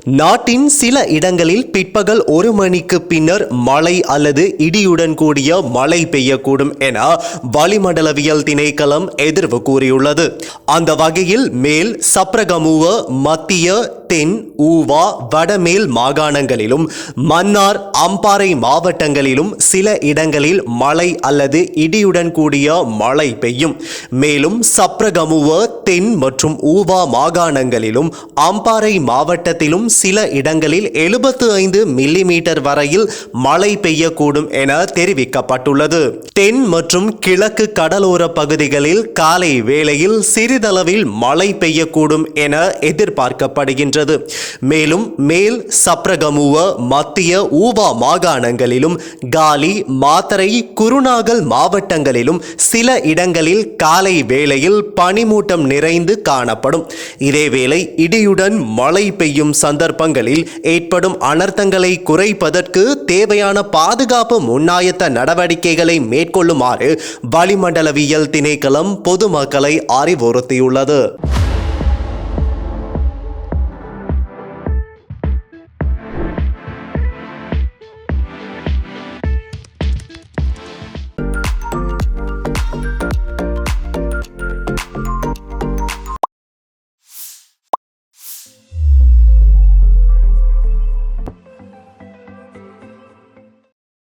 நாட்டின் சில இடங்களில் பிற்பகல் 1 மணிக்கு பின்னர் மழை அல்லது இடியுடன் கூடிய மழை பெய்யக்கூடும் என வளிமண்டலவியல் திணைக்களம் எதிர்வு கூறியுள்ளது. அந்த வகையில் மேல் சப்ரகமுவ, மத்திய, தென், ஊவா, வடமேல் மாகாணங்களிலும் மன்னார், அம்பாறை மாவட்டங்களிலும் சில இடங்களில் மழை அல்லது இடியுடன் கூடிய மழை பெய்யும். மேலும் சப்ரகமுவ, தென் மற்றும் ஊவா மாகாணங்களிலும் அம்பாறை மாவட்டத்திலும் சில இடங்களில் 75 மில்லிமீட்டர் வரையில் மழை பெய்யக்கூடும் என தெரிவிக்கப்பட்டுள்ளது. தென் மற்றும் கிழக்கு கடலோர பகுதிகளில் காலை வேளையில் சிறிதளவில் மழை பெய்யக்கூடும் என எதிர்பார்க்கப்படுகின்றது. மேலும் மேல் சப்ரகமுவ, மத்திய, ஊவா மாகாணங்களிலும் காலி, மாத்தறை, குருநாகல் மாவட்டங்களிலும் சில இடங்களில் காலை வேளையில் பனிமூட்டம் நிறைந்து காணப்படும். இதேவேளை இடியுடன் மழை பெய்யும் சந்தர்ப்பங்களில் ஏற்படும் அனர்த்தங்களை குறைப்பதற்கு தேவையான பாதுகாப்பு முன்னாயத்த நடவடிக்கைகளை மேற்கொள்ளுமாறு வளிமண்டலவியல் திணைக்களம் பொதுமக்களை அறிவுறுத்தியுள்ளது.